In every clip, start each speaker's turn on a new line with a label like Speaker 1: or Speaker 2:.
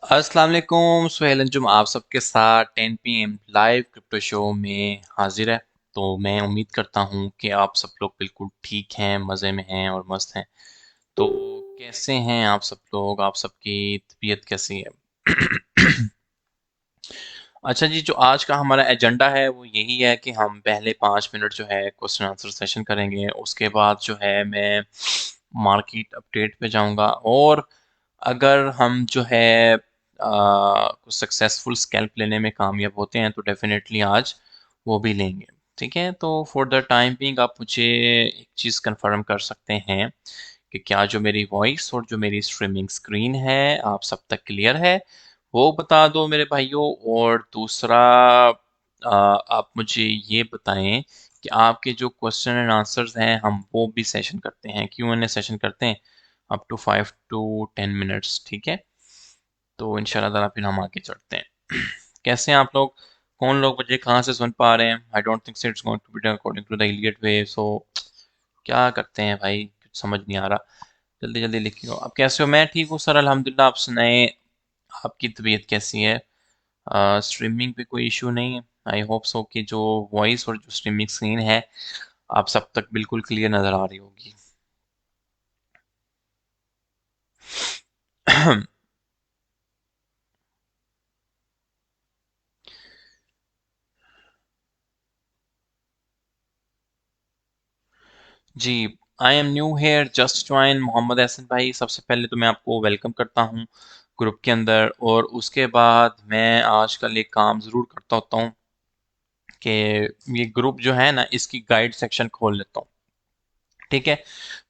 Speaker 1: अस्सलाम वालेकुम, सुहेल अंजुम आप सबके साथ 10 PM लाइव क्रिप्टो शो में हाजिर है। तो मैं उम्मीद करता हूँ कि आप सब लोग बिल्कुल ठीक हैं, मज़े में हैं और मस्त हैं। तो कैसे हैं आप सब लोग? आप सबकी तबीयत कैसी है? अच्छा जी, जो आज का हमारा एजेंडा है वो यही है कि हम पहले 5 मिनट जो है क्वेश्चन आंसर सेशन करेंगे। उसके बाद जो है मैं मार्केट अपडेट पे जाऊंगा, और अगर हम जो है कुछ सक्सेसफुल स्कैल्प लेने में कामयाब होते हैं तो डेफिनेटली आज वो भी लेंगे। ठीक है, तो फॉर द टाइम बिंग आप मुझे एक चीज़ कंफर्म कर सकते हैं कि क्या जो मेरी वॉइस और जो मेरी स्ट्रीमिंग स्क्रीन है आप सब तक क्लियर है, वो बता दो मेरे भाइयों। और दूसरा, आप मुझे ये बताएं कि आपके जो क्वेश्चन एंड आंसर्स हैं हम वो भी सेशन करते हैं, Q&A सेशन करते हैं अप टू 5 to 10 मिनट्स। ठीक है, तो इंशाल्लाह ताला फिर हम आगे चढ़ते हैं। कैसे हैं आप लोग? कौन लोग मुझे कहाँ से सुन पा रहे हैं? I don't think it's going to be according to the Elliott way. So क्या करते हैं भाई, कुछ समझ नहीं आ रहा। जल्दी जल्दी लिखियो। आप कैसे हो? मैं ठीक हूँ सर, अल्हम्दुलिल्लाह। आप सुनाएं, आपकी तबीयत कैसी है? स्ट्रीमिंग पे कोई इशू नहीं है? आई होप सो कि जो वॉइस और जो स्ट्रीमिंग स्क्रीन है आप सब तक बिल्कुल क्लियर नज़र आ रही होगी। जी, I am new here, just join. Mohammad Ehsan भाई, सबसे पहले तो मैं आपको वेलकम करता हूँ ग्रुप के अंदर। और उसके बाद मैं आजकल एक काम ज़रूर करता होता हूँ कि ये ग्रुप जो है ना, इसकी गाइड सेक्शन खोल लेता हूँ। ठीक है,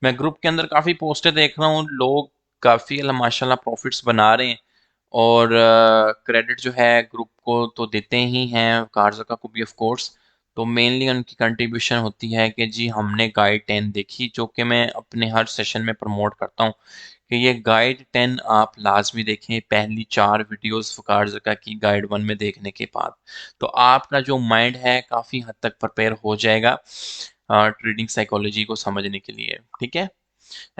Speaker 1: मैं ग्रुप के अंदर काफ़ी पोस्टें देख रहा हूँ, लोग काफ़ी माशाल्लाह प्रॉफिट्स बना रहे हैं। और क्रेडिट जो है ग्रुप को तो देते ही हैं, कारज़का को भी ऑफ कोर्स। तो मेनली उनकी कंट्रीब्यूशन होती है कि जी हमने गाइड 10 देखी, जो कि मैं अपने हर सेशन में प्रमोट करता हूँ कि ये गाइड 10 आप लाजमी देखें, पहली 4 वीडियोस कारज़का की गाइड 1 में देखने के बाद। तो आपका जो माइंड है काफ़ी हद तक प्रिपेयर हो जाएगा ट्रेडिंग साइकोलॉजी को समझने के लिए। ठीक है,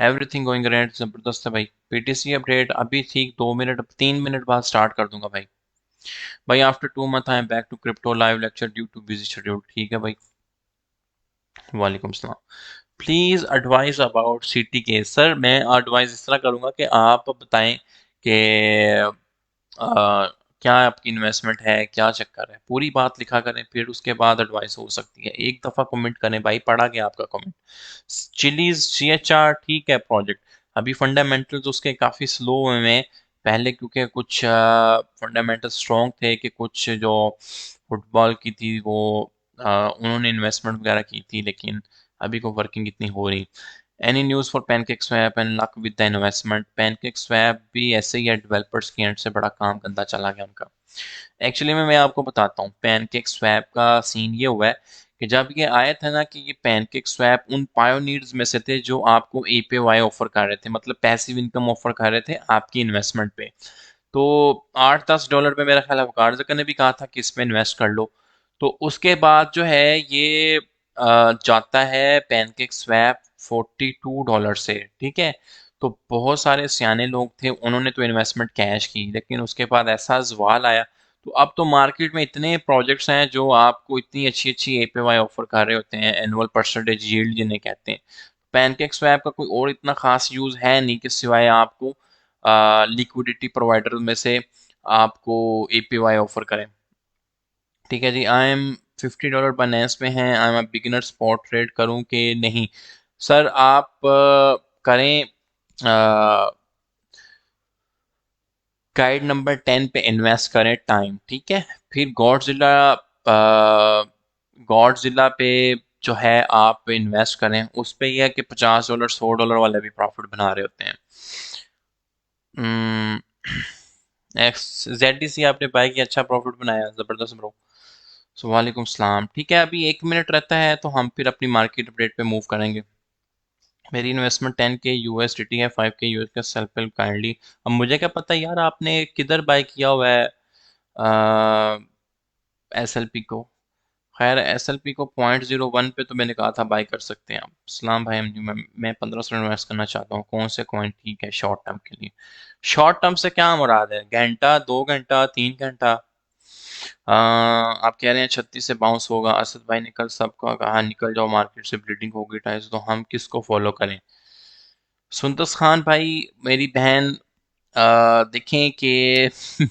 Speaker 1: एवरीथिंग गोइंग ग्रेट, जबरदस्त है भाई। पीटीसी अपडेट अभी ठीक 2 मिनट, 3 मिनट बाद स्टार्ट कर दूंगा भाई। भाई after 2 month I am back to crypto live lecture due to busy schedule. ठीक है भाई, वालेकुम सलाम। प्लीज एडवाइस अबाउट सिटी के। सर मैं एडवाइस इस तरह करूंगा कि आप बताएं कि क्या आपकी इन्वेस्टमेंट है, क्या चक्कर है, पूरी बात लिखा करें, फिर उसके बाद एडवाइस हो सकती है। एक दफ़ा कमेंट करें भाई, पढ़ा गया आपका कमेंट। चिलीज CHR ठीक है प्रोजेक्ट, अभी फंडामेंटल्स उसके काफ़ी स्लो में। पहले क्योंकि कुछ फंडामेंटल स्ट्रॉन्ग थे कि कुछ जो फुटबॉल की थी वो उन्होंने इन्वेस्टमेंट वगैरह की थी, लेकिन अभी को वर्किंग इतनी हो रही। Any news for pancake swap and luck with the investment? Pancake swap भी ऐसे ही है, डेवलपर्स की एंड से बड़ा काम गंदा चला गया उनका। एक्चुअली में मैं आपको बताता हूँ, पैनकेक स्वैप का सीन ये हुआ है कि जब ये आया था ना, कि ये पैनकेक स्वैप उन पायोनियर्स में से थे जो आपको APY ऑफर कर रहे थे, मतलब पैसिव इनकम ऑफर कर रहे थे आपकी इन्वेस्टमेंट पे। तो $8-10 पे मेरा ख्याल है वकार्जक ने भी कहा था कि इसमें इन्वेस्ट कर लो। तो उसके बाद जो है ये जाता है पैनकेक स्वैप $42 से। ठीक है, तो बहुत सारे सियाने लोग थे, उन्होंने तो इन्वेस्टमेंट कैश की, लेकिन उसके बाद ऐसा जवाल आया। तो अब तो मार्केट में इतने प्रोजेक्ट्स हैं जो आपको इतनी अच्छी अच्छी APY ऑफर कर रहे होते हैं, एनुअल परसेंटेज यील्ड जिन्हें कहते हैं। पैनकेक स्वैप का कोई और इतना खास यूज है नहीं कि सिवाय आपको लिक्विडिटी प्रोवाइडर में से आपको APY ऑफर करें। ठीक है जी, आई एम $50 बाइनेंस में हैं। I am a beginner, spot trade करूं कि नहीं? सर आप करें गाइड नंबर 10 पे इन्वेस्ट करें टाइम। ठीक है, फिर गॉडजिला पे जो है आप इन्वेस्ट करें। उस पे यह है कि $50 $100 वाले भी प्रॉफिट बना रहे होते हैं। एक्स ZDC आपने बाय किया, अच्छा प्रॉफिट बनाया, ज़बरदस्त ब्रो। सो वालेकुम सलाम। ठीक है, अभी 1 मिनट रहता है तो हम फिर अपनी मार्केट अपडेट पे मूव करेंगे। मेरी इन्वेस्टमेंट 10K USDT है, 5K US का सेल्फ हेल्प काइंडली। अब मुझे क्या पता यार आपने किधर बाय किया हुआ है SLP को? खैर SLP को 0.01 पे तो मैंने कहा था बाय कर सकते हैं आप। सलाम भाई मैं 1500 इन्वेस्ट करना चाहता हूँ, कौन से कॉइन ठीक है शॉर्ट टर्म के लिए? शॉर्ट टर्म से क्या मुराद है? घंटा, 2 घंटा, 3 घंटा? आप कह रहे हैं 36 से बाउंस होगा, असद भाई ने कल सबका कहा निकल जाओ मार्केट से, ब्लीडिंग होगी टाइस, तो हम किसको फॉलो करें? सुंदस खान भाई, मेरी बहन, देखें कि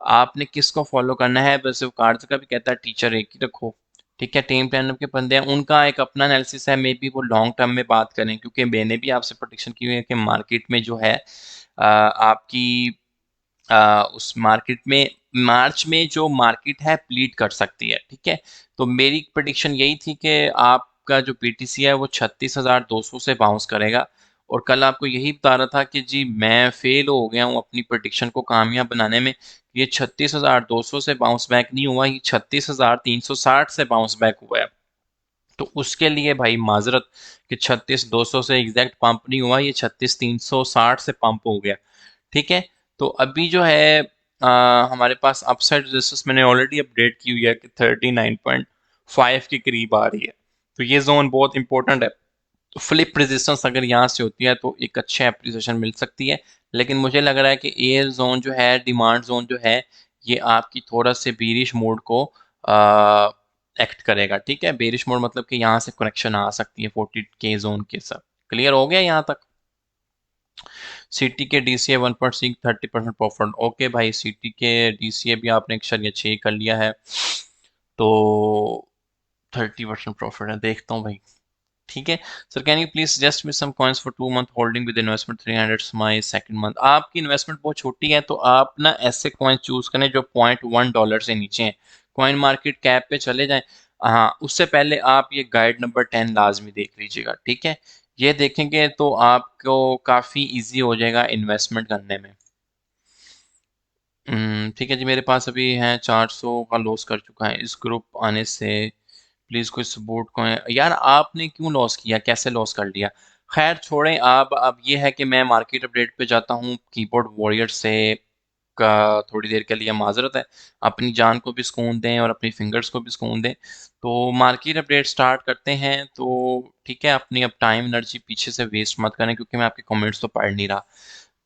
Speaker 1: आपने किसको फॉलो करना है। वैसे वो कार्ड का भी कहता है टीचर एक ही रखो, ठीक है। टीम प्लानर के बंदे हैं, उनका एक अपना एनालिसिस है, मे बी वो लॉन्ग टर्म में बात करें, क्योंकि मैंने भी आपसे प्रोडिक्शन की हुई है कि मार्केट में जो है आपकी उस मार्केट में मार्च में जो मार्केट है प्लीट कर सकती है, ठीक है। तो मेरी प्रेडिक्शन यही थी कि आपका जो पीटीसी है वो 36,200 से बाउंस करेगा, और कल आपको यही बता रहा था कि जी मैं फेल हो गया हूँ अपनी प्रेडिक्शन को कामयाब बनाने में। ये 36,200 से बाउंस बैक नहीं हुआ, ये 36,360 से बाउंस बैक हुआ है। तो उसके लिए भाई माजरत कि 36,200 से एग्जैक्ट पंप नहीं हुआ, ये 36,360 से पंप हो गया, ठीक है। तो अभी जो है हमारे पास अपसाइड रेजिस्टेंस मैंने ऑलरेडी अपडेट की हुई है कि 39.5 के करीब आ रही है। तो ये जोन बहुत इंपॉर्टेंट है। तो फ्लिप रेजिस्टेंस अगर यहाँ से होती है तो एक अच्छे एप्रिसिएशन मिल सकती है, लेकिन मुझे लग रहा है कि एयर जोन जो है, डिमांड जोन जो है, ये आपकी थोड़ा से बेरिश मोड को एक्ट करेगा, ठीक है। बेरिश मोड मतलब कि यहाँ से कनेक्शन आ सकती है 40K जोन के साथ। क्लियर हो गया यहाँ तक? सिटी के डीसीए 1.6 30% प्रॉफिट। ओके भाई, सिटी के डीसीए भी आपने 1.6 कर लिया है, तो 30% प्रॉफिट है। देखता हूँ भाई, ठीक है। Sir can you please suggest me some coins for 2 month holding with investment 300 my second month. आपकी इन्वेस्टमेंट बहुत छोटी है, तो आप ना ऐसे कॉइन चूज करें जो $0.1 से नीचे हैं। कॉइन मार्केट कैप पे चले जाएं। हाँ, उससे पहले आप ये गाइड नंबर 10 लाजमी देख लीजिएगा, ठीक है। ये देखेंगे तो आपको काफ़ी इजी हो जाएगा इन्वेस्टमेंट करने में। ठीक है जी, मेरे पास अभी है 400 का लॉस कर चुका है इस ग्रुप आने से। प्लीज़ कोई सपोर्ट को है यार। आपने क्यों लॉस किया, कैसे लॉस कर लिया? खैर छोड़ें, आप अब ये है कि मैं मार्केट अपडेट पे जाता हूँ कीबोर्ड वॉरियर से। का थोड़ी देर के लिए माजरत है, अपनी जान को भी सुकून दें और अपनी फिंगर्स को भी सुकून दें। तो मार्केट अपडेट स्टार्ट करते हैं, तो ठीक है। अपनी अब टाइम एनर्जी पीछे से वेस्ट मत करें, क्योंकि मैं आपके कमेंट्स तो पढ़ नहीं रहा।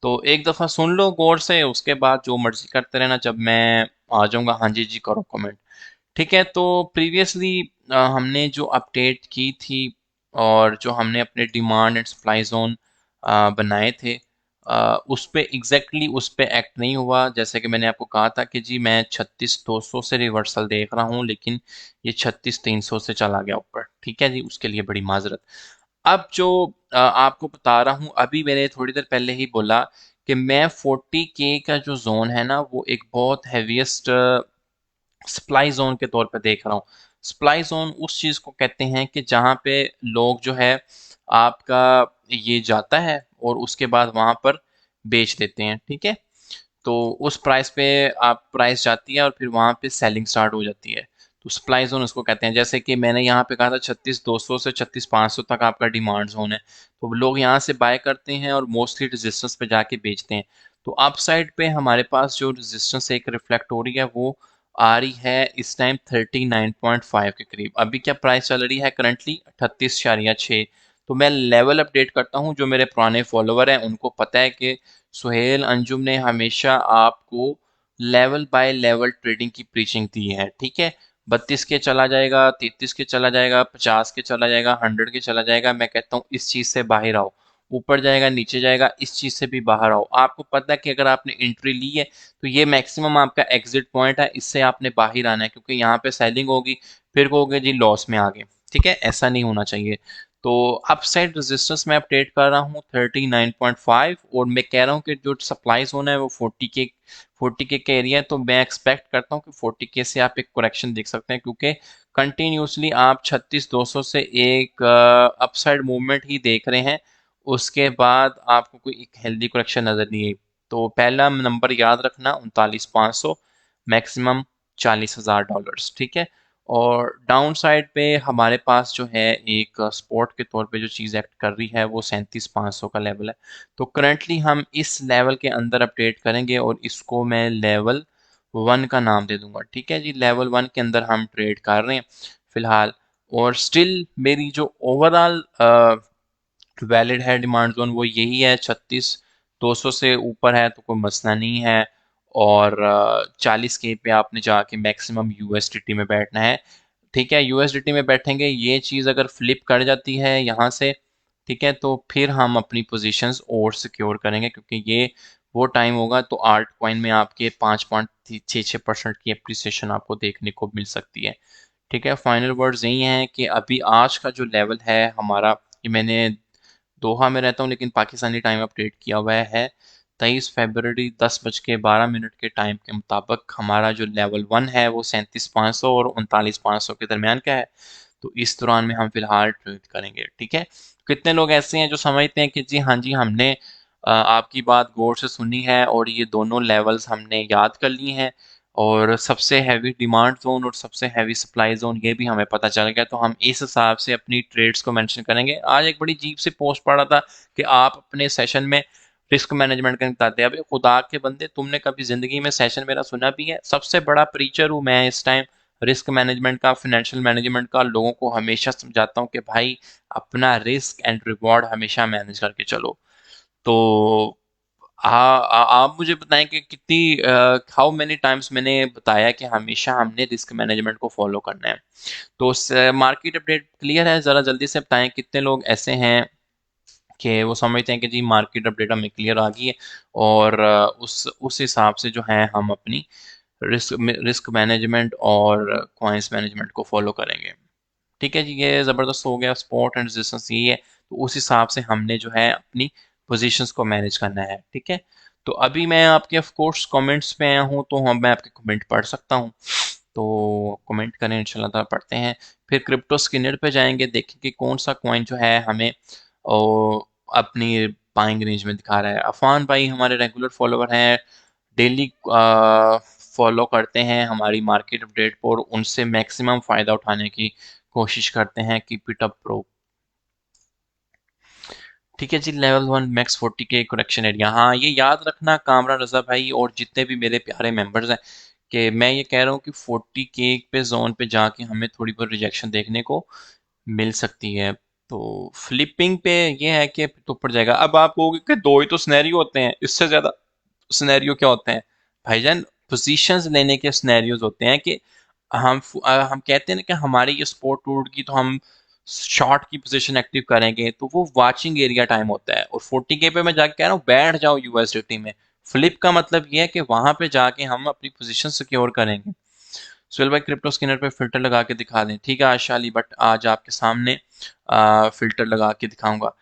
Speaker 1: तो एक दफ़ा सुन लो गौर से, उसके बाद जो मर्जी करते रहना, जब मैं आ जाऊंगा हाँ जी जी करो कमेंट, ठीक है। तो प्रीवियसली हमने जो अपडेट की थी और जो हमने अपने डिमांड एंड सप्लाई जोन बनाए थे, उस पे एग्जैक्टली उस पे एक्ट नहीं हुआ। जैसे कि मैंने आपको कहा था कि जी मैं 36,200 से रिवर्सल देख रहा हूँ, लेकिन ये 36,300 से चला गया ऊपर, ठीक है जी। उसके लिए बड़ी माजरत। अब जो आपको बता रहा हूँ, अभी मैंने थोड़ी देर पहले ही बोला कि मैं 40K का जो जोन है ना, वो एक बहुत हैवीएस्ट सप्लाई जोन के तौर पे देख रहा हूँ। सप्लाई जोन उस चीज़ को कहते हैं कि जहाँ पे लोग जो है आपका ये जाता है और उसके बाद वहाँ पर बेच देते हैं, ठीक है। तो उस प्राइस पे आप प्राइस जाती है और फिर वहाँ पे सेलिंग स्टार्ट हो जाती है। तो सप्लाई जोन उसको कहते हैं। जैसे कि मैंने यहाँ पे कहा था 36,200 से 36,500 तक आपका डिमांड जोन है, तो लोग यहाँ से बाय करते हैं और मोस्टली रेजिस्टेंस पे जाके बेचते हैं। तो अप साइड पे हमारे पास जो रेजिस्टेंस एक रिफ्लेक्ट हो रही है, वो आ रही है इस टाइम 39.5 के करीब। अभी क्या प्राइस चल रही है करंटली? 38.6। तो मैं लेवल अपडेट करता हूँ। जो मेरे पुराने फॉलोवर हैं उनको पता है कि सुहेल अंजुम ने हमेशा आपको लेवल बाय लेवल ट्रेडिंग की प्रीचिंग दी है, ठीक है। 32 के चला जाएगा, 33 के चला जाएगा, 50 के चला जाएगा, 100 के चला जाएगा। मैं कहता हूँ इस चीज़ से बाहर आओ। ऊपर जाएगा, नीचे जाएगा, इस चीज़ से भी बाहर आओ। आपको पता है कि अगर आपने एंट्री ली है तो ये मैक्सिमम आपका एग्जिट पॉइंट है, इससे आपने बाहर आना है, क्योंकि यहाँ पे सेलिंग होगी, फिर कहोगे जी लॉस में आ गए, ठीक है। ऐसा नहीं होना चाहिए। तो अपसाइड रेजिस्टेंस मैं अपडेट कर रहा हूँ 39.5, और मैं कह रहा हूँ कि जो सप्लाई जोन है वो 40K का एरिया है। तो मैं एक्सपेक्ट करता हूँ कि 40K से आप एक करेक्शन देख सकते हैं, क्योंकि कंटिन्यूसली आप 36,200 से एक अपसाइड मूवमेंट ही देख रहे हैं। उसके बाद आपको कोई एक हेल्दी करेक्शन नज़र नहीं आई। तो पहला नंबर याद रखना 39,500, मैक्सिमम $40,000, ठीक है। और डाउन साइड पे हमारे पास जो है एक सपोर्ट के तौर पे जो चीज़ एक्ट कर रही है वो 37,500 का लेवल है। तो करंटली हम इस लेवल के अंदर अपडेट करेंगे और इसको मैं लेवल वन का नाम दे दूंगा। ठीक है जी, लेवल वन के अंदर हम ट्रेड कर रहे हैं फिलहाल। और स्टिल मेरी जो ओवरऑल वैलिड है डिमांड जोन वो यही है, 36,200 से ऊपर है तो कोई मसला नहीं है। और 40K पे आपने जाके मैक्सिमम यूएसडीटी में बैठना है। ठीक है, यूएसडीटी में बैठेंगे, ये चीज़ अगर फ्लिप कर जाती है यहाँ से, ठीक है, तो फिर हम अपनी पोजीशंस और सिक्योर करेंगे, क्योंकि ये वो टाइम होगा तो आर्ट कॉइन में आपके 5.66% की अप्रिसिएशन आपको देखने को मिल सकती है। ठीक है, फाइनल वर्ड्स यही हैं कि अभी आज का जो लेवल है हमारा, ये मैंने दोहा में रहता हूँ लेकिन पाकिस्तानी टाइम अपडेट किया हुआ है, 23 फरवरी 10:12 के टाइम के मुताबिक हमारा जो लेवल वन है वो 37,500 और 39,500 के दरमियान का है। तो इस दौरान में हम फिलहाल ट्रेड करेंगे। ठीक है, कितने लोग ऐसे हैं जो समझते हैं कि जी हाँ जी, हमने आपकी बात गौर से सुनी है और ये दोनों लेवल्स हमने याद कर ली हैं, और सबसे हैवी डिमांड जोन और सबसे हैवी सप्लाई जोन ये भी हमें पता चल गया, तो हम इस हिसाब से अपनी ट्रेड्स को मेंशन करेंगे। आज एक बड़ी अजीब सी पोस्ट पढ़ा था कि आप अपने सेशन में रिस्क मैनेजमेंट का बताते हैं। अबे खुदा के बंदे, तुमने कभी जिंदगी में सेशन मेरा सुना भी है? सबसे बड़ा प्रीचर हूँ मैं इस टाइम रिस्क मैनेजमेंट का, फाइनेंशियल मैनेजमेंट का। लोगों को हमेशा समझाता हूँ कि भाई अपना रिस्क एंड रिवॉर्ड हमेशा मैनेज करके चलो। तो आप मुझे बताएं कि कितनी हाउ मेनी टाइम्स मैंने बताया कि हमेशा हमने रिस्क मैनेजमेंट को फॉलो करना है। तो मार्केट अपडेट क्लियर है? ज़रा जल्दी से बताएं कितने लोग ऐसे हैं कि वो समझते हैं कि जी मार्केट अपडेट हमें क्लियर आ गई है, और उस हिसाब से जो है हम अपनी रिस्क मैनेजमेंट और कॉइंस मैनेजमेंट को फॉलो करेंगे। ठीक है जी, ये ज़बरदस्त हो गया, सपोर्ट एंड रेजिस्टेंस यही है, तो उस हिसाब से हमने जो है अपनी पोजीशंस को मैनेज करना है। ठीक है, तो अभी मैं आपके ऑफ कोर्स कमेंट्स पे आया हूँ, तो हम मैं आपके कमेंट पढ़ सकता हूँ, तो कमेंट करें, इंशाल्लाह ताला पढ़ते हैं। फिर क्रिप्टो स्किनर पे जाएंगे, देखें कि कौन सा कॉइन जो है हमें अपनी बाइंग रेंज में दिखा रहा है। अफान भाई हमारे रेगुलर फॉलोवर हैं, डेली फॉलो करते हैं हमारी मार्केट अपडेट पर, उनसे मैक्सिमम फ़ायदा उठाने की कोशिश करते हैं। Keep it up pro. ठीक है जी, level one max 40K correction area, हाँ ये याद रखना कामरान रजा भाई और जितने भी मेरे प्यारे मेंबर्स हैं, कि मैं ये कह रहा हूँ कि 40K पे जोन पे जाके हमें थोड़ी बहुत रिजेक्शन देखने को मिल सकती है। तो फ्लिपिंग पे ये है कि तो ऊपर जाएगा। अब आप कहोगे कि दो ही तो सिनेरियो होते हैं, इससे ज्यादा सिनेरियो क्या होते हैं? भाईजान, पोजीशंस लेने के सिनेरियोज होते हैं कि हम कहते हैं ना कि हमारी ये सपोर्ट टूट गई तो हम शॉर्ट की पोजीशन एक्टिव करेंगे, तो वो वाचिंग एरिया टाइम होता है। और 40K पे मैं जाके कह रहा हूँ बैठ जाओ यूएसडीटी में। फ्लिप का मतलब ये है कि वहां पे जाके हम अपनी पोजीशन सिक्योर करेंगे। सुहेल भाई क्रिप्टो स्कैनर पे फिल्टर लगा के दिखा दें। ठीक है आशा अली बट आज आपके सामने फिल्टर लगा के दिखाऊंगा।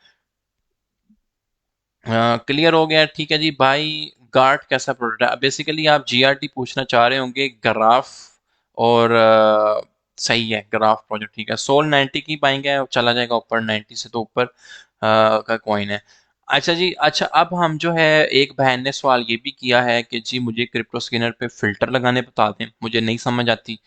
Speaker 1: क्लियर हो गया? ठीक है जी भाई। गार्ड कैसा प्रोडक्ट है? बेसिकली आप जीआरटी पूछना चाह रहे होंगे, ग्राफ और सही है, ग्राफ प्रोजेक्ट ठीक है। सोल 90 की पाएंगे, चला जाएगा ऊपर, 90 से तो ऊपर का कॉइन है। अच्छा जी, अच्छा अब हम जो है, एक बहन ने सवाल ये भी किया है कि जी मुझे क्रिप्टो स्कैनर पे फिल्टर लगाने बता दें, मुझे नहीं समझ आती।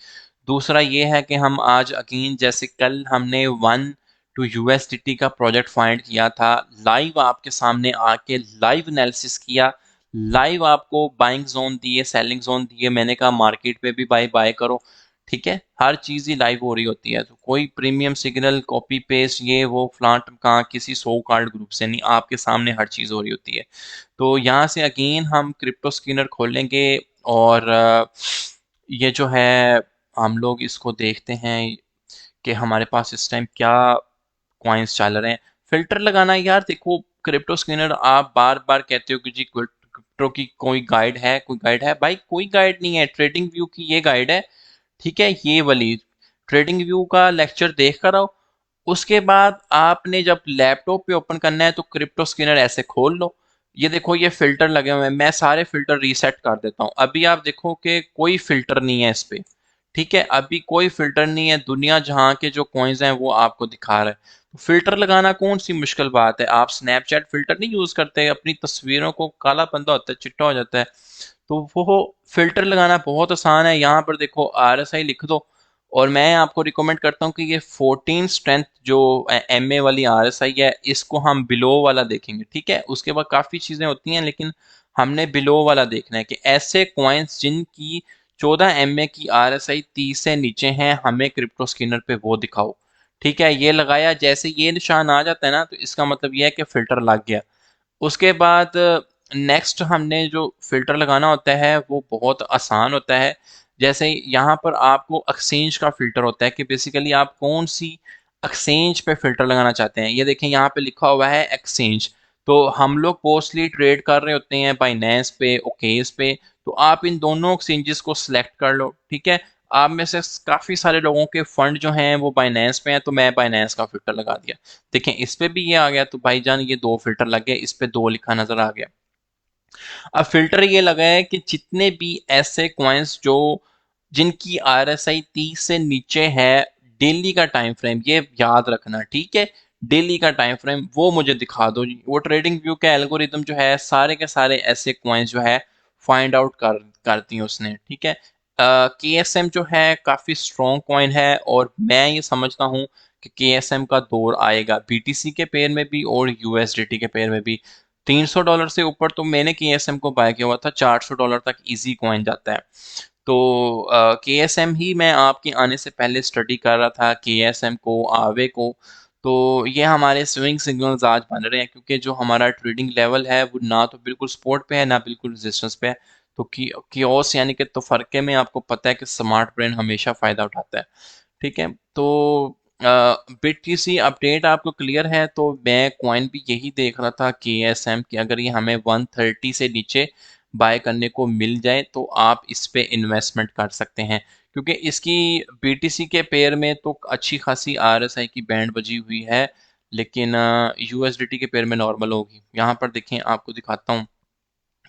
Speaker 1: दूसरा ये है कि हम आज अगेन जैसे कल हमने वन टू यूएसडीटी का प्रोजेक्ट फाइंड किया था, लाइव आपके सामने आके लाइव एनालिसिस किया, लाइव आपको बाइंग जोन दिए, सेलिंग जोन दिए, मैंने कहा मार्केट पे भी बाय बाय करो। ठीक है, हर चीज़ ही लाइव हो रही होती है, तो कोई प्रीमियम सिग्नल कॉपी पेस्ट ये वो फ्लांट कहाँ किसी सो कार्ड ग्रुप से नहीं, आपके सामने हर चीज़ हो रही होती है। तो यहाँ से अगेन हम क्रिप्टो स्कैनर खोलेंगे, और ये जो है हम लोग इसको देखते हैं कि हमारे पास इस टाइम क्या कॉइन्स चल रहे हैं। फिल्टर लगाना यार देखो, क्रिप्टो स्कैनर आप बार बार कहते हो कि जी क्रिप्टो की कोई गाइड है, कोई गाइड है, भाई कोई गाइड नहीं है, ट्रेडिंग व्यू की ये गाइड है। ठीक है, ये वाली ट्रेडिंग व्यू का लेक्चर देख कर आओ, उसके बाद आपने जब लैपटॉप पे ओपन करना है तो क्रिप्टो स्कैनर ऐसे खोल लो। ये देखो ये फिल्टर लगे हुए हैं, मैं सारे फिल्टर रीसेट कर देता हूँ, अभी आप देखो कि कोई फिल्टर नहीं है इस पे। ठीक है, अभी कोई फिल्टर नहीं है, दुनिया जहाँ के जो कॉइन्स हैं वो आपको दिखा रहा है। तो फिल्टर लगाना कौन सी मुश्किल बात है? आप स्नैपचैट फिल्टर नहीं यूज करते? अपनी तस्वीरों को काला बंदा होता है, चिट्टा हो जाता है, तो वो फिल्टर लगाना बहुत आसान है। यहाँ पर देखो RSI लिख दो, और मैं आपको रिकमेंड करता हूँ कि ये 14 स्ट्रेंथ जो MA वाली RSI है, इसको हम बिलो वाला देखेंगे। ठीक है, उसके बाद काफ़ी चीज़ें होती हैं, लेकिन हमने बिलो वाला देखना है कि ऐसे कॉइन्स जिनकी 14 MA की RSI 30 से नीचे हैं, हमें क्रिप्टो स्कैनर पे वो दिखाओ। ठीक है, ये लगाया, जैसे ये निशान आ जाता है ना, तो इसका मतलब ये है कि फिल्टर लग गया। उसके बाद नेक्स्ट हमने जो फ़िल्टर लगाना होता है वो बहुत आसान होता है। जैसे यहाँ पर आपको एक्सचेंज का फ़िल्टर होता है कि बेसिकली आप कौन सी एक्सचेंज पे फ़िल्टर लगाना चाहते हैं। ये देखें यहाँ पे लिखा हुआ है एक्सचेंज, तो हम लोग मोस्टली ट्रेड कर रहे होते हैं बाइनेंस पे, ओकेस पे। तो आप इन दोनों एक्सचेंजेस को सिलेक्ट कर लो। ठीक है, आप में से काफ़ी सारे लोगों के फंड जो हैं वो बाइनेंस पे हैं, तो मैं बाइनेंस का फ़िल्टर लगा दिया। देखें इस पे भी ये आ गया, तो भाईजान ये 2 फ़िल्टर लग गए, इस पे 2 लिखा नज़र आ गया। अब फ़िल्टर ये लगा है कि जितने भी ऐसे कॉइन्स जो जिनकी RSI 30 से नीचे है, डेली का टाइम फ्रेम ये याद रखना, ठीक है? डेली का टाइम फ्रेम वो मुझे दिखा दो जी। वो ट्रेडिंग व्यू का एल्गोरिदम जो है सारे के सारे ऐसे कॉइन्स जो है फाइंड आउट करती है उसने, ठीक है? KSM जो है काफ़ी स्ट्रॉन्ग कॉइन है और मैं ये समझता हूँ कि KSM का दौर आएगा BTC के पेयर में भी और USDT के पेयर में भी। $300 से ऊपर तो मैंने KSM को बाय किया हुआ था, $400 तक इजी कॉइन जाता है। तो KSM ही मैं आपके आने से पहले स्टडी कर रहा था, KSM को, आवे को। तो ये हमारे स्विंग सिग्नल्स आज बन रहे हैं, क्योंकि जो हमारा ट्रेडिंग लेवल है वो ना तो बिल्कुल सपोर्ट पे है ना बिल्कुल रेजिस्टेंस पे है। तो कियोस यानी कि तफरके में आपको पता है कि स्मार्ट ब्रेन हमेशा फ़ायदा उठाता है। ठीक है, तो BTC अपडेट आपको क्लियर है, तो मैं कॉइन भी यही देख रहा था KSM की, अगर ये हमें 130 से नीचे बाय करने को मिल जाए तो आप इस पे इन्वेस्टमेंट कर सकते हैं, क्योंकि इसकी BTC के पेयर में तो अच्छी खासी RSI की बैंड बजी हुई है, लेकिन USDT के पेयर में नॉर्मल होगी। यहाँ पर देखें, आपको दिखाता हूँ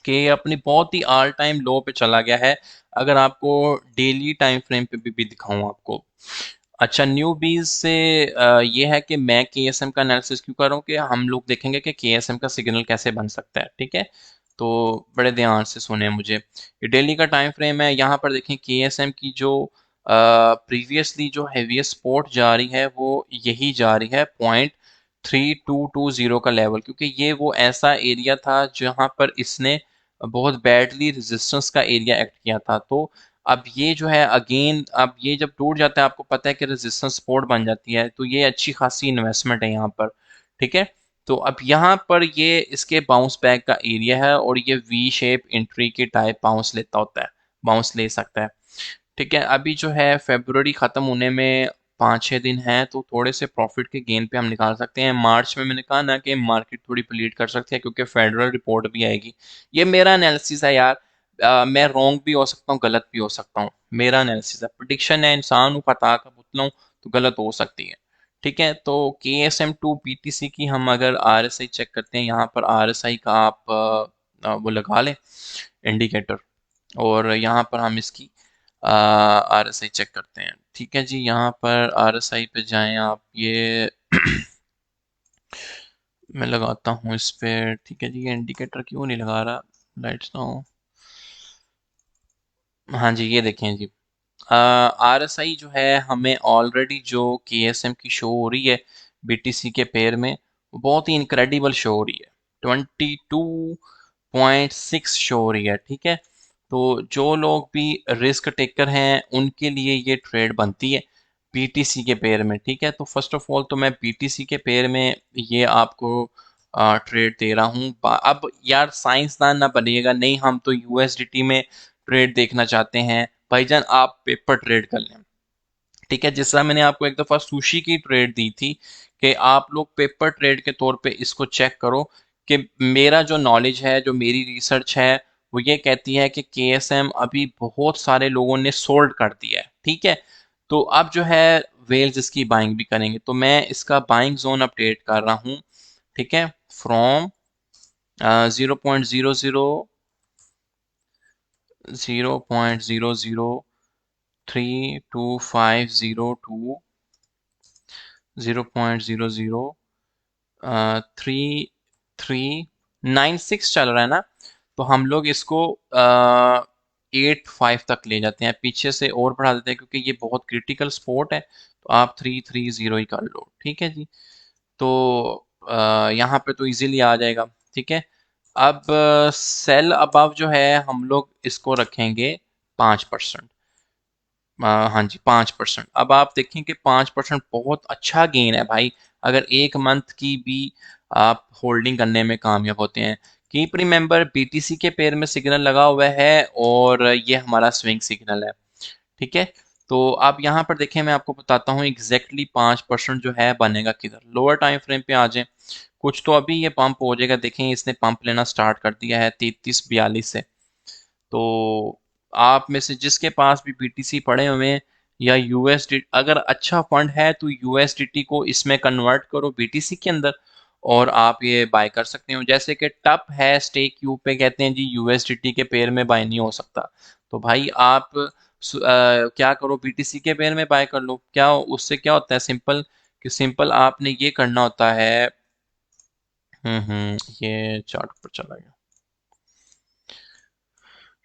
Speaker 1: कि ये अपनी बहुत ही ऑल टाइम लो पे चला गया है। अगर आपको डेली टाइम फ्रेम पे भी दिखाऊं आपको। अच्छा, न्यूबीज से ये है कि मैं KSM का एनालिसिस क्यों कर रहा हूँ कि हम लोग देखेंगे कि KSM का सिग्नल कैसे बन सकता है। ठीक है, तो बड़े ध्यान से सुने मुझे। ये डेली का टाइम फ्रेम है, यहाँ पर देखें KSM की जो प्रीवियसली जो हैवीएस्ट सपोर्ट जा रही है वो यही जा रही है 0.3220 का लेवल, क्योंकि ये वो ऐसा एरिया था जहाँ पर इसने बहुत बैडली रेजिस्टेंस का एरिया एक्ट किया था। तो अब ये जो है अगेन, अब ये जब टूट जाता है, आपको पता है कि रेजिस्टेंस सपोर्ट बन जाती है, तो ये अच्छी खासी इन्वेस्टमेंट है यहाँ पर। ठीक है, तो अब यहाँ पर ये इसके बाउंस बैक का एरिया है और ये वी शेप एंट्री के टाइप बाउंस लेता होता है, बाउंस ले सकता है। ठीक है, अभी जो है फेब्रुअरी ख़त्म होने में 5-6 दिन हैं, तो थोड़े से प्रॉफिट के गेन पे हम निकाल सकते हैं। मार्च में मैंने कहा ना कि मार्केट थोड़ी प्लीट कर सकती है, क्योंकि फेडरल रिपोर्ट भी आएगी। ये मेरा एनालिसिस है यार, मैं रॉन्ग भी हो सकता हूँ, गलत भी हो सकता हूँ। मेरा एनालिसिस है, प्रिडिक्शन है, इंसान हूँ, खता का पुतला हूँ, तो गलत हो सकती है। ठीक है, तो KSM2 BTC की हम अगर RSI चेक करते हैं, यहाँ पर RSI का आप वो लगा लें इंडिकेटर, और यहाँ पर हम इसकी RSI चेक करते हैं। ठीक है जी, यहाँ पर RSI पे जाएं आप, ये मैं लगाता हूँ इस पे। ठीक है जी, ये इंडिकेटर क्यों नहीं लगा रहा, लाइट्स ना हो। हाँ जी, ये देखें जी, RSI जो है हमें ऑलरेडी जो KSM की शो हो रही है BTC के पेयर में, वो बहुत ही इनक्रेडिबल शो हो रही है, 22.6 शो हो रही है। ठीक है, तो जो लोग भी रिस्क टेकर हैं उनके लिए ये ट्रेड बनती है BTC के पेयर में। ठीक है, तो फर्स्ट ऑफ ऑल तो मैं BTC के पेयर में ये आपको ट्रेड दे रहा हूँ। अब यार साइंसदान ना बनिएगा, नहीं हम तो USDT में ट्रेड देखना चाहते हैं। भाईजान आप पेपर ट्रेड कर लें। ठीक है, जिस तरह मैंने आपको एक दफ़ा सुशी की ट्रेड दी थी कि आप लोग पेपर ट्रेड के तौर पे इसको चेक करो, कि मेरा जो नॉलेज है, जो मेरी रिसर्च है, वो ये कहती है कि KSM अभी बहुत सारे लोगों ने सोल्ड कर दिया है। ठीक है, तो अब जो है वेल्स इसकी बाइंग भी करेंगे, तो मैं इसका बाइंग जोन अपडेट कर रहा हूँ। ठीक है, फ्रॉम 0.00325 चल रहा है ना, तो हम लोग इसको 8.5 तक ले जाते हैं, पीछे से और बढ़ा देते हैं, क्योंकि ये बहुत क्रिटिकल स्पोर्ट है, तो आप 330 ही कर लो। ठीक है जी, तो यहाँ पे तो इजीली आ जाएगा। ठीक है, अब सेल अबव जो है हम लोग इसको रखेंगे 5%। हाँ जी 5%। अब आप देखें कि 5% बहुत अच्छा गेन है भाई, अगर एक मंथ की भी आप होल्डिंग करने में कामयाब होते हैं। कीप रिमेंबर बीटीसी के पेयर में सिग्नल लगा हुआ है और ये हमारा स्विंग सिग्नल है, ठीक है। तो आप यहाँ पर देखें, मैं आपको बताता हूँ एग्जैक्टली 5% जो है बनेगा किधर। लोअर टाइम फ्रेम पे आ जाए, कुछ तो अभी ये पंप हो जाएगा। देखें इसने पंप लेना स्टार्ट कर दिया है 3342 से। तो आप में से जिसके पास भी बीटीसी पड़े हुए हैं या यूएसडी, अगर अच्छा फंड है तो यूएसडीटी को इसमें कन्वर्ट करो बीटीसी के अंदर और आप ये बाय कर सकते हो। जैसे कि टप है स्टेक यू पे, कहते हैं जी यूएसडीटी के पेयर में बाय नहीं हो सकता, तो भाई आप क्या करो बीटीसी के पेयर में बाय कर लो। क्या उससे क्या होता है, सिंपल कि सिंपल आपने ये करना होता है। ये चार्ट पर चला गया,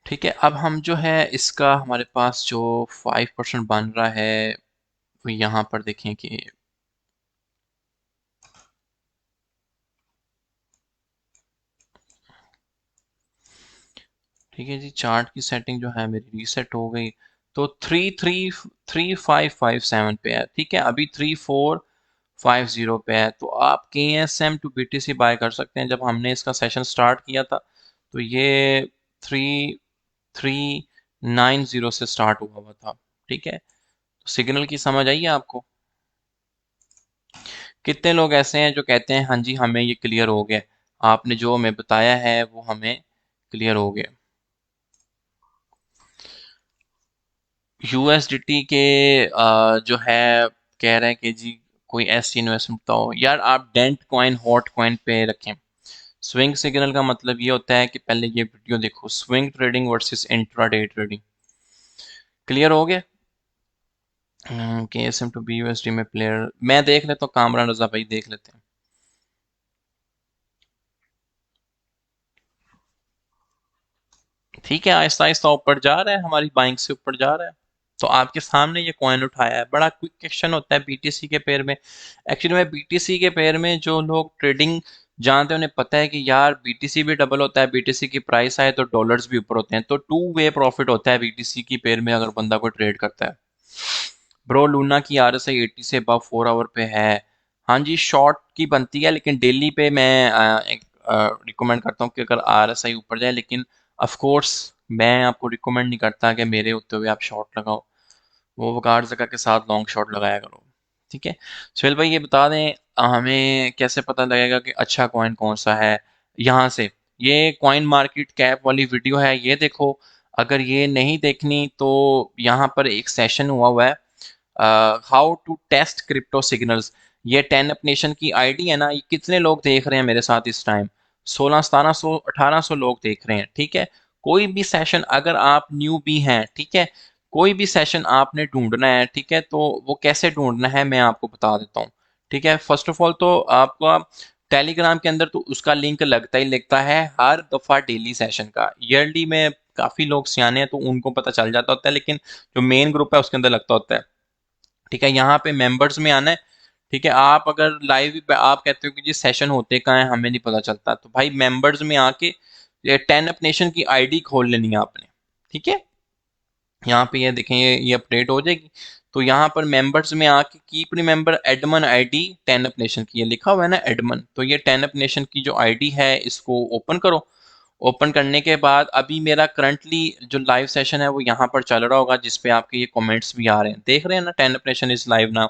Speaker 1: ठीक है। अब हम जो है इसका हमारे पास जो 5% बन रहा है वो यहाँ पर देखें कि ठीक है जी, चार्ट की सेटिंग जो है मेरी रीसेट हो गई। तो 33557 पे है, ठीक है। अभी 3450 पे है। तो आप K S M to BTC buy कर सकते हैं। जब हमने इसका सेशन स्टार्ट किया था तो ये 3390 से स्टार्ट हुआ हुआ था, ठीक है। तो सिग्नल की समझ आई है आपको? कितने लोग ऐसे हैं जो कहते हैं हाँ जी हमें ये क्लियर हो गया, आपने जो हमें बताया है वो हमें क्लियर हो गया। यूएसडीटी के जो है कह रहे हैं कि जी कोई ऐसी इन्वेस्टमेंट बताओ यार। आप डेंट कॉइन हॉट कॉइन पे रखें। स्विंग सिग्नल का मतलब ये होता है कि पहले ये वीडियो देखो, swing trading versus intraday trading. Clear हो गया? K S M to B USD में प्लेयर मैं देख लेता हूँ, कामरान रजा भाई देख लेते हैं। ठीक है, आहिस्ता आहिस्ता ऊपर जा रहा है, हमारी बाइंग से ऊपर जा रहा है। तो आपके सामने ये कॉइन उठाया है, बड़ा क्विक क्वेश्चन होता है बीटीसी के पेयर में। एक्चुअली में बीटीसी के पेयर में जो लोग ट्रेडिंग जानते हैं उन्हें पता है कि यार बीटीसी भी डबल होता है, बीटीसी की प्राइस आए तो डॉलर्स भी ऊपर होते हैं, तो टू वे प्रॉफिट होता है बीटीसी की पेयर में अगर बंदा कोई ट्रेड करता है। ब्रो लूना की आरएसआई 80 से अबव 4 आवर पे है। हाँ जी शॉर्ट की बनती है, लेकिन डेली पे मैं एक रिकमेंड करता हूँ कि अगर आरएसआई ऊपर जाए, लेकिन ऑफ कोर्स मैं आपको रिकमेंड नहीं करता कि मेरे होते हुए आप शॉर्ट लगाओ। वो वकार जगह के साथ लॉन्ग शॉट लगाया करो, ठीक है। सुहेल भाई ये बता दें हमें कैसे पता लगेगा कि अच्छा कॉइन कौन सा है? यहाँ से ये कॉइन मार्केट कैप वाली वीडियो है, ये देखो। अगर ये नहीं देखनी तो यहाँ पर एक सेशन हुआ हुआ है, how to test crypto signals. ये 10 अप नेशन की आईडी है ना, ये कितने लोग देख रहे हैं मेरे साथ इस टाइम? 16 1700 1800 लोग देख रहे हैं, ठीक है। कोई भी सेशन अगर आप न्यू भी हैं, ठीक है, कोई भी सेशन आपने ढूंढना है, ठीक है, तो वो कैसे ढूंढना है मैं आपको बता देता हूँ, ठीक है। फर्स्ट ऑफ ऑल तो आपका टेलीग्राम के अंदर तो उसका लिंक लगता ही लगता है हर दफा डेली सेशन का। ईयरली में काफी लोग सियाने हैं तो उनको पता चल जाता होता है, लेकिन जो मेन ग्रुप है उसके अंदर लगता होता है, ठीक है। यहाँ पे मेंबर्स में आना है, ठीक है। आप अगर लाइव आप कहते हो कि जी सेशन होते कहाँ है हमें नहीं पता चलता, तो भाई मेंबर्स में आके ये 10 अप नेशन की आईडी खोल लेनी है आपने, ठीक है। यहाँ पे ये देखें ये अपडेट हो जाएगी। तो यहाँ पर मेंबर्स में आके keep remember Edmund ID 10 up nation की, ये लिखा हुआ है ना एडमन, तो ये 10 अप नेशन की जो आईडी है इसको ओपन करो। ओपन करने के बाद अभी मेरा करंटली जो लाइव सेशन है वो यहाँ पर चल रहा होगा, जिसपे आपके ये कमेंट्स भी आ रहे हैं, देख रहे हैं ना, 10 up nation is live now.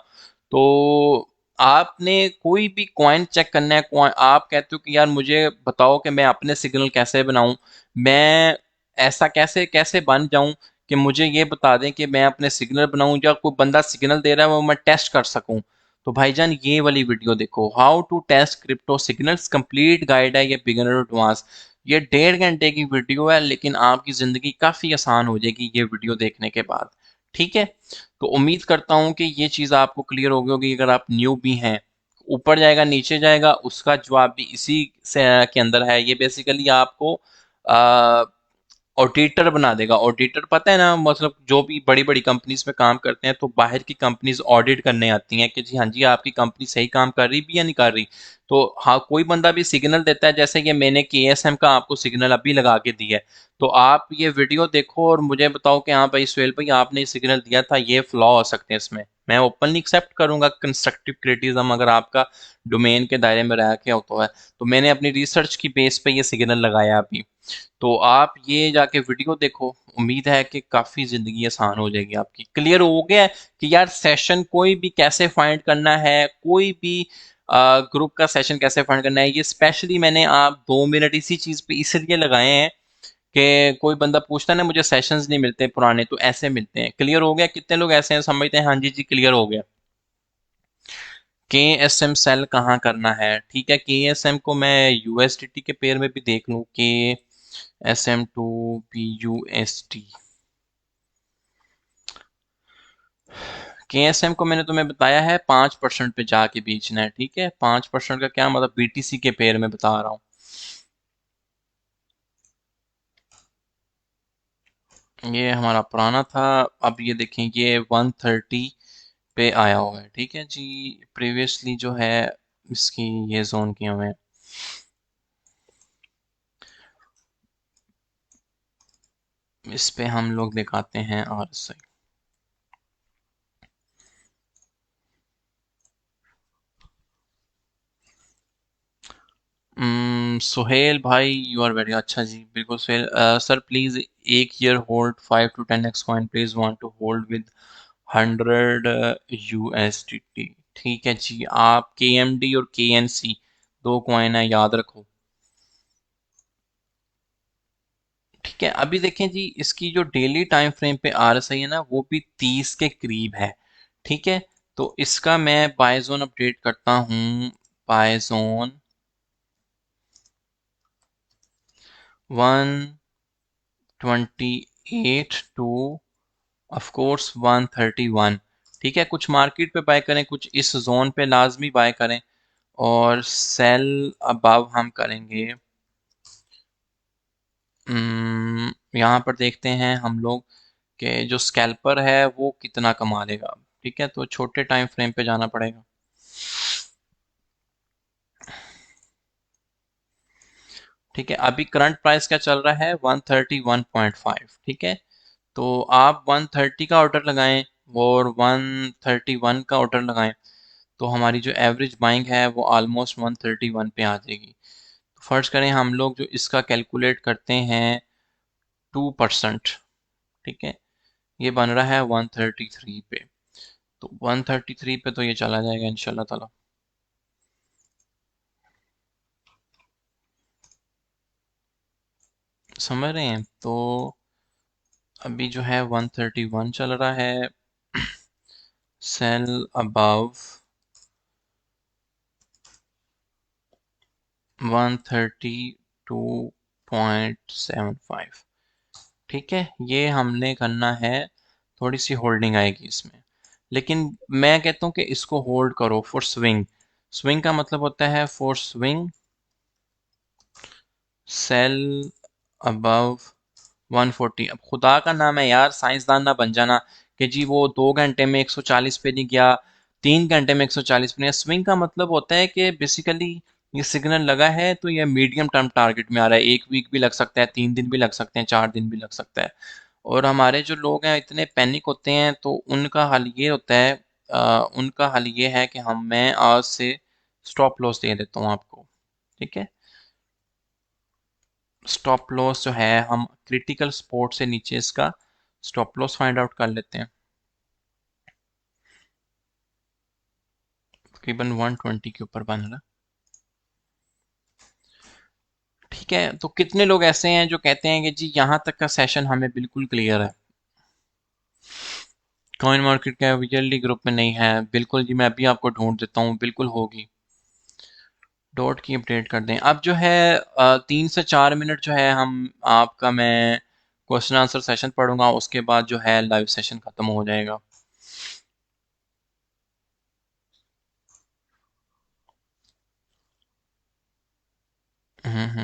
Speaker 1: तो आपने कोई भी कॉइन चेक करना है, कॉइन आप कहते हो कि यार मुझे बताओ कि मैं अपने सिग्नल कैसे बनाऊं, मैं ऐसा कैसे कैसे बन जाऊं कि मुझे ये बता दें कि मैं अपने सिग्नल बनाऊं या कोई बंदा सिग्नल दे रहा है वो मैं टेस्ट कर सकूं। तो भाईजान ये वाली वीडियो देखो, how to test crypto signals, complete guide है ये बिगिनर एडवांस। ये 1.5 घंटे की वीडियो है, लेकिन आपकी ज़िंदगी काफ़ी आसान हो जाएगी ये वीडियो देखने के बाद, ठीक है। तो उम्मीद करता हूँ कि ये चीज़ आपको क्लियर हो गई होगी। अगर आप न्यू भी हैं, ऊपर जाएगा नीचे जाएगा उसका जवाब भी इसी से के अंदर है। ये बेसिकली आपको ऑडिटर बना देगा। ऑडिटर पता है ना, मतलब जो भी बड़ी बड़ी कंपनीज में काम करते हैं तो बाहर की कंपनीज ऑडिट करने आती हैं कि जी हाँ जी आपकी कंपनी सही काम कर रही भी या नहीं कर रही। तो हाँ, कोई बंदा भी सिग्नल देता है, जैसे कि मैंने KSM का आपको सिग्नल अभी लगा के दिया है, तो आप ये वीडियो देखो और मुझे बताओ कि हाँ भाई सुहेल भाई आपने सिग्नल दिया था, ये फ्लॉ हो सकते हैं इसमें। मैं ओपनली एक्सेप्ट करूंगा कंस्ट्रक्टिव क्रिटिसिज्म, अगर आपका डोमेन के दायरे में रह के होता है। तो मैंने अपनी रिसर्च की बेस पे ये सिग्नल लगाया अभी। तो आप ये जाके वीडियो देखो, उम्मीद है कि काफ़ी ज़िंदगी आसान हो जाएगी आपकी। क्लियर हो गया है कि यार सेशन कोई भी कैसे फाइंड करना है, कोई भी ग्रुप का सेशन कैसे फाइंड करना है, ये स्पेशली मैंने आप 2 मिनट इसी चीज़ पे इसलिए लगाए हैं कि कोई बंदा पूछता है ना मुझे सेशंस नहीं मिलते पुराने, तो ऐसे मिलते हैं। क्लियर हो गया? कितने लोग ऐसे हैं समझते हैं हाँ जी जी क्लियर हो गया। KSM सेल कहाँ करना है? ठीक है, KSM को मैं USDT के पेयर में भी देख लूँ, KSM2 BUSD। KSM को मैंने तुम्हें बताया है 5% पे जाके बेचना है। ठीक है, 5% का क्या मतलब, BTC के पेयर में बता रहा हूँ। ये हमारा पुराना था। अब ये देखें, ये 130 पे आया हुआ है। ठीक है जी, प्रीवियसली जो है इसकी ये जोन किए हुए हैं। इस पे हम लोग दिखाते हैं RSI। सुहेल भाई यू आर वेरी अच्छा जी, बिल्कुल सुहेल। सर प्लीज एक year hold 5 to 10x coin, please want to hold with 100 USDT। ठीक है जी, आप KMD और KNC दो कॉइन है, याद रखो। ठीक है, अभी देखें जी, इसकी जो डेली टाइम फ्रेम पे RSI है ना, वो भी 30 के करीब है। ठीक है, तो इसका मैं बाय जोन अपडेट करता हूँ। Buy zone 128 to of course 131। ठीक है, कुछ मार्केट पे बाय करें, कुछ इस जोन पे लाजमी बाय करें, और सेल अबव हम करेंगे। यहाँ पर देखते हैं हम लोग कि जो स्कैल्पर है वो कितना कमा लेगा। ठीक है, तो छोटे टाइम फ्रेम पे जाना पड़ेगा। ठीक है, अभी करंट प्राइस क्या चल रहा है, 131.5। ठीक है, तो आप 130 का ऑर्डर लगाएं और 131 का ऑर्डर लगाएं, तो हमारी जो एवरेज बाइंग है वो ऑलमोस्ट 131 पे आ जाएगी। तो फर्ज करें हम लोग जो इसका कैलकुलेट करते हैं 2%। ठीक है, ये बन रहा है 133 पे। तो 133 पे तो ये चला जाएगा इंशाल्लाह ताला। समझ रहे हैं? तो अभी जो है 131 चल रहा है। Sell above 132.75। ठीक है, ये हमने करना है। थोड़ी सी होल्डिंग आएगी इसमें, लेकिन मैं कहता हूँ कि इसको होल्ड करो फॉर स्विंग। स्विंग का मतलब होता है फॉर स्विंग सेल अबव 140। अब खुदा का नाम है यार, साइंसदान ना बन जाना कि जी वो 2 घंटे में 140 पे नहीं गया, 3 घंटे में 140 पे नहीं गया। स्विंग का मतलब होता है कि बेसिकली ये सिग्नल लगा है तो ये मीडियम टर्म टारगेट में आ रहा है। 1 वीक भी लग सकता है, 3 दिन भी लग सकते हैं, 4 दिन भी लग सकता है। और हमारे जो लोग हैं इतने पैनिक होते हैं, तो उनका हल ये होता है, उनका हल ये है कि मैं आज से स्टॉप लॉस दे देता हूँ आपको। ठीक है, स्टॉप लॉस जो है हम क्रिटिकल सपोर्ट से नीचे इसका स्टॉप लॉस फाइंड आउट कर लेते हैं। तकरीबन 120 के ऊपर बन रहा। ठीक है, तो कितने लोग ऐसे हैं जो कहते हैं कि जी यहाँ तक का सेशन हमें बिल्कुल क्लियर है? कॉइन मार्केट का वीएलडी ग्रुप में नहीं है? बिल्कुल जी, मैं अभी आपको ढूंढ देता हूँ, बिल्कुल होगी। डॉट की अपडेट कर दें। अब जो है 3 से 4 मिनट जो है हम आपका मैं क्वेश्चन आंसर सेशन पढ़ूंगा, उसके बाद जो है लाइव सेशन खत्म हो जाएगा।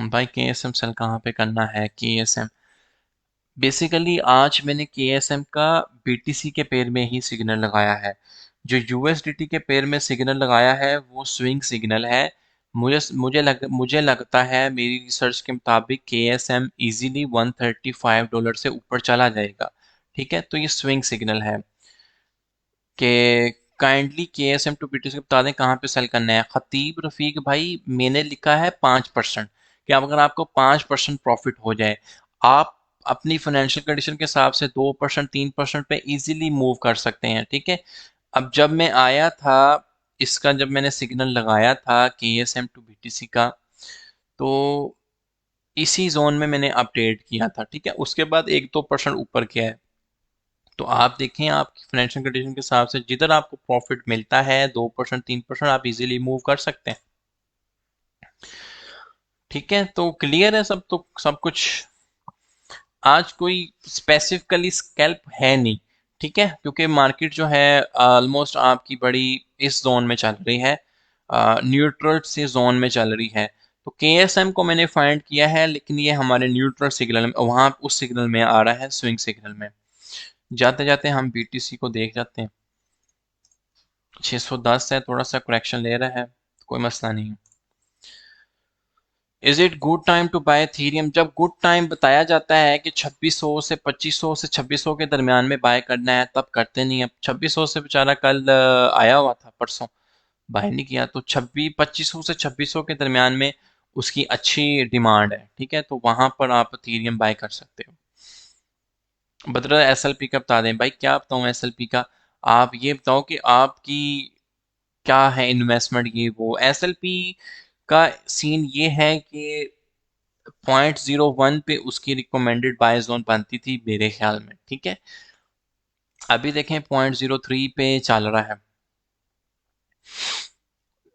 Speaker 1: भाई KSM सेल कहाँ पे करना है? KSM बेसिकली आज मैंने KSM का BTC के पेयर में ही सिग्नल लगाया है। जो USDT के पेयर में सिग्नल लगाया है वो स्विंग सिग्नल है, मुझे लगता है, मेरी रिसर्च के मुताबिक KSM इजीली $135 से ऊपर चला जाएगा। ठीक है, तो ये स्विंग सिग्नल है कि काइंडली KSM टू BTC बता दें कहाँ पे सेल करना है। खतीब रफीक भाई, मैंने लिखा है 5%, कि अब अगर आपको 5% प्रॉफिट हो जाए, आप अपनी फाइनेंशियल कंडीशन के हिसाब से 2% 3% पे इजीली मूव कर सकते हैं। ठीक है, अब जब मैं आया था, इसका जब मैंने सिग्नल लगाया था KSM टू BTC का, तो इसी जोन में मैंने अपडेट किया था। ठीक है, उसके बाद 1-2% ऊपर किया है। तो आप देखें, आपकी फाइनेंशियल कंडीशन के हिसाब से जिधर आपको प्रॉफिट मिलता है 2% 3% आप इजीली मूव कर सकते हैं। ठीक है, तो क्लियर है सब, तो सब कुछ। आज कोई स्पेसिफिकली स्कैल्प है नहीं। ठीक है, क्योंकि मार्केट जो है ऑलमोस्ट आपकी बड़ी इस जोन में चल रही है, न्यूट्रल से जोन में चल रही है। तो KSM को मैंने फाइंड किया है, लेकिन ये हमारे न्यूट्रल सिग्नल में, वहाँ उस सिग्नल में आ रहा है, स्विंग सिग्नल में। जाते जाते हम BTC को देख जाते हैं। 610 है, थोड़ा सा करेक्शन ले रहा है, कोई मसला नहीं। Is it good time to buy Ethereum? जब गुड टाइम बताया जाता है कि 2600 से 2500 से 2600 के दरमियान में बाय करना है, तब करते नहीं। अब 2600 से बेचारा कल आया हुआ था, परसों बाय नहीं किया, तो 2500 से 2600 के दरमियान में उसकी अच्छी डिमांड है। ठीक है, तो वहां पर आप एथेरियम बाय कर सकते हो। बदर SLP का बता दें भाई, क्या बताऊं SLP का? आप ये बताओ कि आपकी क्या है इन्वेस्टमेंट, ये वो। SLP का सीन ये है कि 0.01 पे उसकी रिकमेंडेड बाय जोन बनती थी मेरे ख्याल में। ठीक है, अभी देखें 0.03 पे चल रहा है।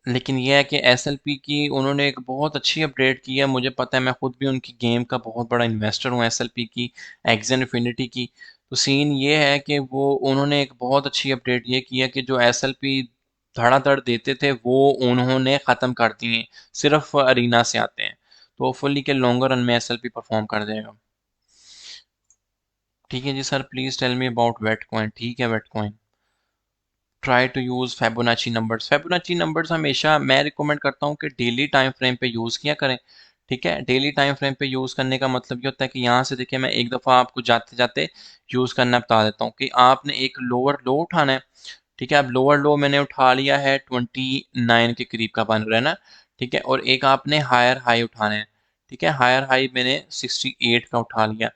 Speaker 1: लेकिन यह है कि SLP की उन्होंने एक बहुत अच्छी अपडेट की है, मुझे पता है, मैं खुद भी उनकी गेम का बहुत बड़ा इन्वेस्टर हूँ, SLP की, एक्स इन्फिनिटी की। तो सीन ये है कि वो उन्होंने एक बहुत अच्छी अपडेट ये की है कि जो SLP धड़ाधड़ देते थे वो उन्होंने ख़त्म कर दिए, सिर्फ अरीना से आते हैं। तो फुली के लॉन्गर रन में SLP परफॉर्म कर जाएगा। ठीक है जी sir, please tell me about wait coin. ठीक है, wait coin, try to use Fibonacci numbers. Fibonacci numbers हमेशा मैं रिकमेंड करता हूँ कि डेली टाइम फ्रेम पे यूज़ किया करें। ठीक है, डेली टाइम फ्रेम पे यूज़ करने का मतलब ये होता है कि यहाँ से देखिए, मैं एक दफ़ा आपको जाते जाते यूज़ करना बता देता हूँ कि आपने एक लोअर लो उठाना है। ठीक है, अब लोअर लो मैंने उठा लिया है 29 के करीब का बन रहा है ना। ठीक है, और एक आपने हायर हाई उठाना है। ठीक है, हायर हाई मैंने 68 का उठा लिया।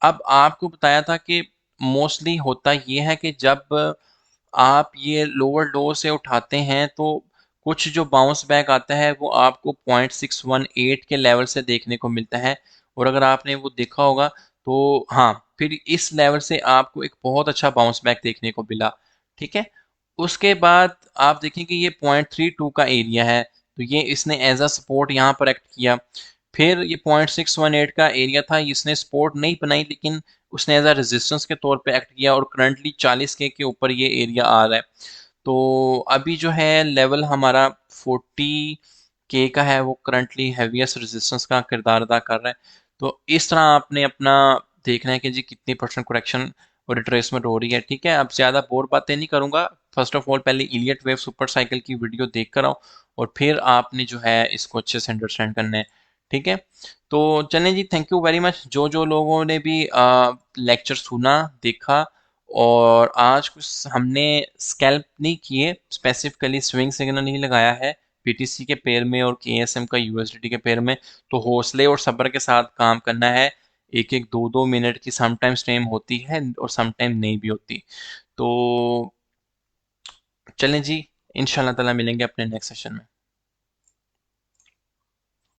Speaker 1: अब आपको बताया था कि मोस्टली होता ये है कि जब आप ये लोअर लो से उठाते हैं तो कुछ जो बाउंस बैक आता है वो आपको 0.618 के लेवल से देखने को मिलता है। और अगर आपने वो देखा होगा तो हाँ, फिर इस लेवल से आपको एक बहुत अच्छा बाउंस बैक देखने को मिला। ठीक है, उसके बाद आप देखें कि ये 0.32 का एरिया है, तो ये इसने एज अ सपोर्ट यहाँ पर एक्ट किया। फिर ये 0.618 का एरिया था, इसने सपोर्ट नहीं बनाई, लेकिन उसने एज अ रेजिस्टेंस के तौर पे एक्ट किया, और करंटली 40K के ऊपर ये एरिया आ रहा है। तो अभी जो है लेवल हमारा 40K का है, वो करंटली हैवीएस्ट रेजिस्टेंस का किरदार अदा कर रहा है। तो इस तरह आपने अपना देखना है कि जी कितनी परसेंट करेक्शन और रिट्रेसमेंट हो रही है। ठीक है, अब ज़्यादा बोर बातें नहीं करूँगा। फर्स्ट ऑफ ऑल पहले इलियट वेव सुपर साइकिल की वीडियो देख कर आओ, और फिर आपने जो है इसको अच्छे से अंडरस्टैंड करना है। ठीक है, तो चलें जी, थैंक यू वेरी मच जो जो लोगों ने भी लेक्चर सुना, देखा। और आज कुछ हमने स्कैल्प नहीं किए, स्पेसिफिकली स्विंग सिग्नल नहीं लगाया है BTC के पेयर में और KSM का USDT के पेयर में। तो हौसले और सब्र के साथ काम करना है। एक एक दो दो मिनट की समटाइम्स टाइम होती है और समटाइम नहीं भी होती। तो चलें जी, इंशाल्लाह ताला मिलेंगे अपने नेक्स्ट सेशन में।